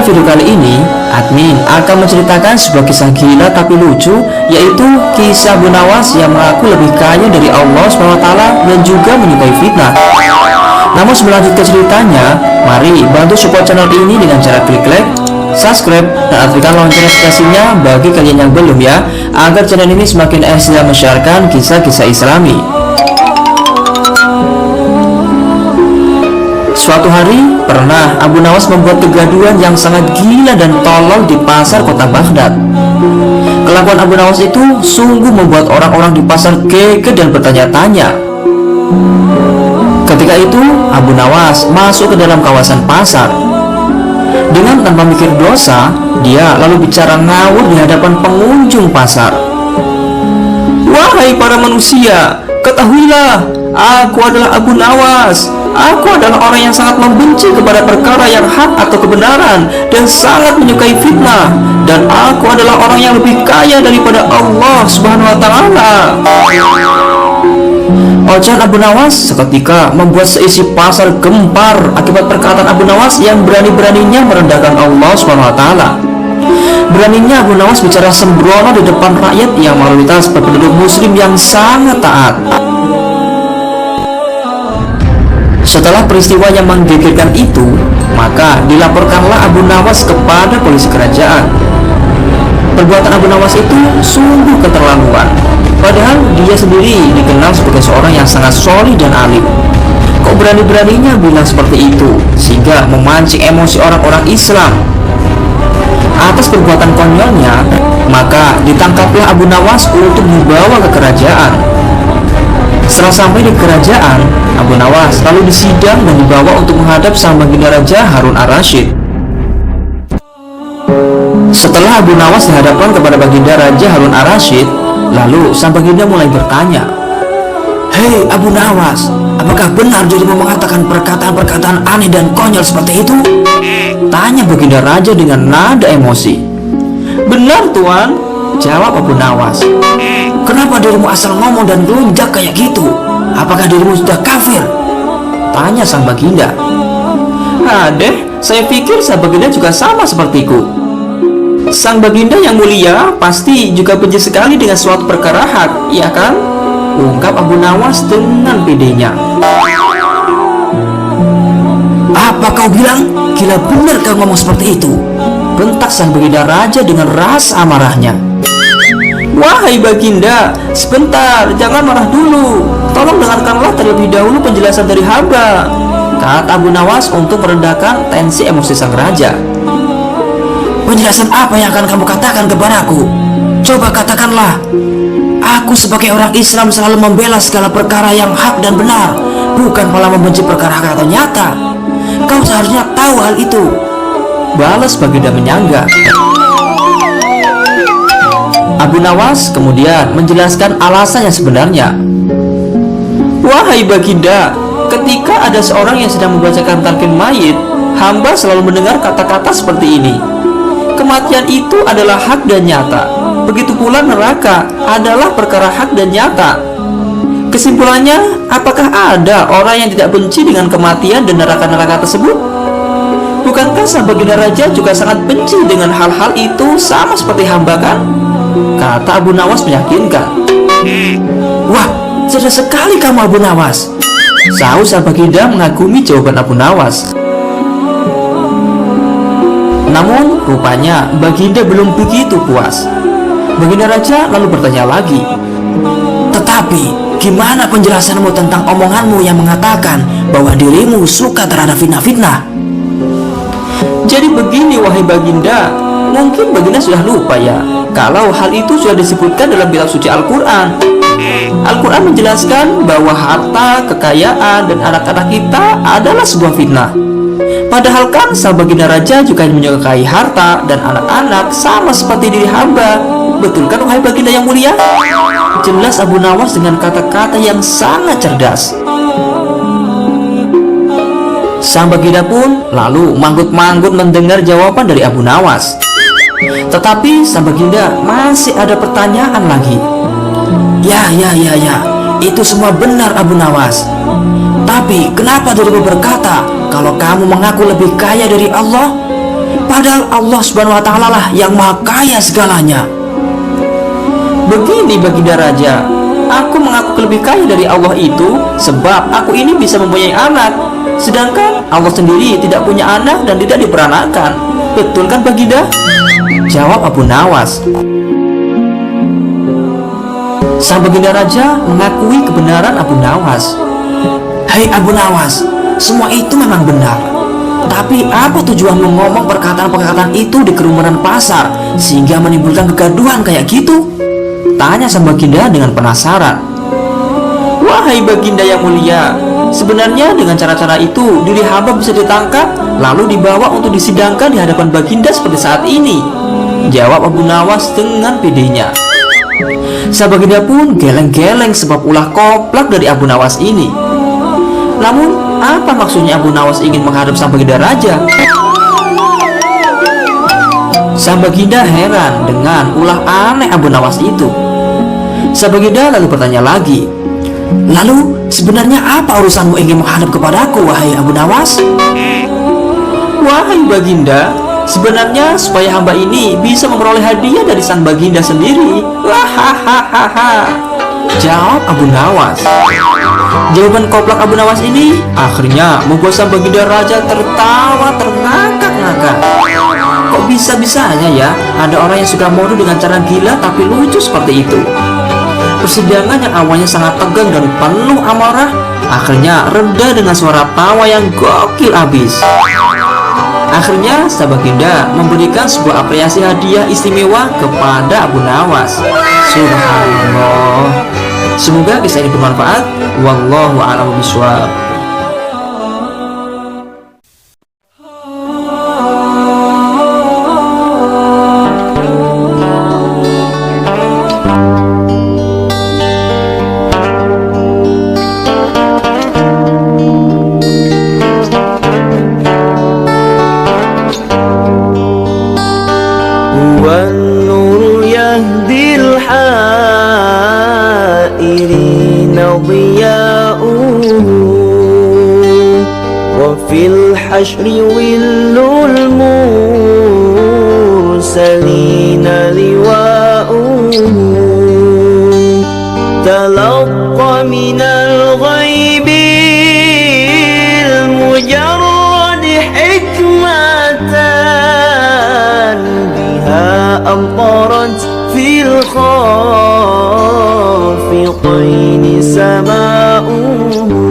Pada video kali ini, admin akan menceritakan sebuah kisah gila tapi lucu, yaitu kisah Abu Nawas yang mengaku lebih kaya dari Allah SWT dan juga menyukai fitnah. Namun sebelum lanjut ke ceritanya, mari bantu support channel ini dengan cara klik like, subscribe, dan aktifkan lonceng notifikasinya bagi kalian yang belum ya, agar channel ini semakin eksis dalam mensiarkan kisah-kisah Islami. Suatu hari, pernah Abu Nawas membuat kegaduhan yang sangat gila dan tolol di pasar kota Baghdad. Kelakuan Abu Nawas itu sungguh membuat orang-orang di pasar geger dan bertanya-tanya. Ketika itu, Abu Nawas masuk ke dalam kawasan pasar. Dengan tanpa mikir dosa, dia lalu bicara ngawur di hadapan pengunjung pasar. "Wahai para manusia, ketahuilah, aku adalah Abu Nawas. Aku adalah orang yang sangat membenci kepada perkara yang hak atau kebenaran dan sangat menyukai fitnah. Dan aku adalah orang yang lebih kaya daripada Allah Subhanahu wa Ta'ala." Ocehan Abu Nawas seketika membuat seisi pasar gempar akibat perkataan Abu Nawas yang berani-beraninya merendahkan Allah Subhanahu wa Ta'ala. Beraninya Abu Nawas bicara sembrono di depan rakyat yang mayoritas berpenduduk muslim yang sangat taat. Setelah peristiwa yang menggegerkan itu, maka dilaporkanlah Abu Nawas kepada polisi kerajaan. Perbuatan Abu Nawas itu sungguh keterlaluan, padahal dia sendiri dikenal sebagai seorang yang sangat solih dan alim. Kok berani-beraninya bilang seperti itu, sehingga memancing emosi orang-orang Islam. Atas perbuatan konyolnya, maka ditangkaplah Abu Nawas untuk dibawa ke kerajaan. Setelah sampai di kerajaan, Abu Nawas lalu disidang dan dibawa untuk menghadap sang baginda Raja Harun ar-Rasyid. Setelah Abu Nawas dihadapkan kepada baginda Raja Harun ar-Rasyid, lalu sang baginda mulai bertanya, "Hei Abu Nawas, apakah benar dirimu mengatakan perkataan-perkataan aneh dan konyol seperti itu?" Tanya baginda Raja dengan nada emosi. "Benar Tuan," jawab Abu Nawas. "Kenapa dirimu asal ngomong dan gelunjak kayak gitu? Apakah dirimu sudah kafir?" Tanya sang baginda. "Adeh, saya pikir sang baginda juga sama sepertiku." "Sang baginda yang mulia pasti juga benci sekali dengan suatu perkara hak, iya kan?" ungkap Abu Nawas dengan pedenya. "Apa kau bilang? Gila benar kau ngomong seperti itu," bentak sang baginda Raja dengan rasa amarahnya. "Wahai baginda, sebentar, jangan marah dulu. Tolong dengarkanlah terlebih dahulu penjelasan dari hamba," kata Abu Nawas untuk merendahkan tensi emosi sang raja. "Penjelasan apa yang akan kamu katakan kepadaku? Coba katakanlah. Aku sebagai orang Islam selalu membela segala perkara yang hak dan benar, bukan malah membenci perkara hak atau nyata. Kau seharusnya tahu hal itu," balas baginda menyangga. Abu Nawas kemudian menjelaskan alasan yang sebenarnya. "Wahai baginda, ketika ada seorang yang sedang membacakan talqin mayit, hamba selalu mendengar kata-kata seperti ini. Kematian itu adalah hak dan nyata. Begitu pula neraka adalah perkara hak dan nyata. Kesimpulannya, apakah ada orang yang tidak benci dengan kematian dan neraka-neraka tersebut? Bukankah sang baginda Raja juga sangat benci dengan hal-hal itu sama seperti hamba kan?" kata Abu Nawas meyakinkan. "Wah, cerdas sekali kamu Abu Nawas," sahut sang baginda mengagumi jawaban Abu Nawas. Namun rupanya baginda belum begitu puas. Baginda Raja lalu bertanya lagi, "Tetapi gimana penjelasanmu tentang omonganmu yang mengatakan bahwa dirimu suka terhadap fitnah-fitnah?" "Jadi begini wahai baginda, mungkin baginda sudah lupa ya, kalau hal itu sudah disebutkan dalam kitab suci Al-Quran. Al-Quran menjelaskan bahwa harta, kekayaan, dan anak-anak kita adalah sebuah fitnah. Padahal kan sang baginda Raja juga menyukai harta dan anak-anak sama seperti diri hamba. Betul kan wahai baginda yang mulia?" Jelas Abu Nawas dengan kata-kata yang sangat cerdas. Sang baginda pun lalu manggut-manggut mendengar jawaban dari Abu Nawas. Tetapi sang baginda masih ada pertanyaan lagi. Ya, itu semua benar Abu Nawas. Tapi kenapa dirimu berkata kalau kamu mengaku lebih kaya dari Allah? padahal Allah Subhanahu wa Ta'ala lah yang maha kaya segalanya. Begini baginda raja, aku mengaku lebih kaya dari Allah itu sebab aku ini bisa mempunyai anak, sedangkan Allah sendiri tidak punya anak dan tidak diperanakan. Betul kan baginda? Jawab Abu Nawas. Sang baginda raja mengakui kebenaran Abu Nawas. Hai Abu Nawas, semua itu memang benar. Tapi apa tujuanmu ngomong perkataan-perkataan itu di kerumunan pasar sehingga menimbulkan kegaduhan kayak gitu? Tanya sang baginda dengan penasaran. Wahai baginda yang mulia, sebenarnya dengan cara-cara itu diri hamba bisa ditangkap lalu dibawa untuk disidangkan di hadapan baginda seperti saat ini. Jawab Abu Nawas dengan pedenya. Sang baginda pun geleng-geleng sebab ulah koplak dari Abu Nawas ini. Namun apa maksudnya Abu Nawas ingin menghadap sang baginda raja? Sang baginda heran dengan ulah aneh Abu Nawas itu. Sang baginda lalu bertanya lagi, lalu sebenarnya apa urusanmu ingin menghadap kepadaku, wahai Abu Nawas? Wahai baginda, sebenarnya supaya hamba ini bisa memperoleh hadiah dari sang baginda sendiri. Wahahaha, jawab Abu Nawas. Jawaban koplak Abu Nawas ini akhirnya membuat sang baginda raja tertawa terngakak-ngakak. Kok bisa-bisanya ya ada orang yang suka mode dengan cara gila tapi lucu seperti itu? Persidangan yang awalnya sangat tegang dan penuh amarah akhirnya reda dengan suara tawa yang gokil abis. Akhirnya sang baginda memberikan sebuah apresiasi hadiah istimewa kepada Abu Nawas. Subhanallah. Semoga kisah ini bermanfaat. Wallahu a'lam bishawab. والنور يهدي الحائرين ضياؤه وفي الحشر ظل المرسلين لواؤه تلقى من الغيب المجرد حكمة أمطرت في الخافقين سماؤه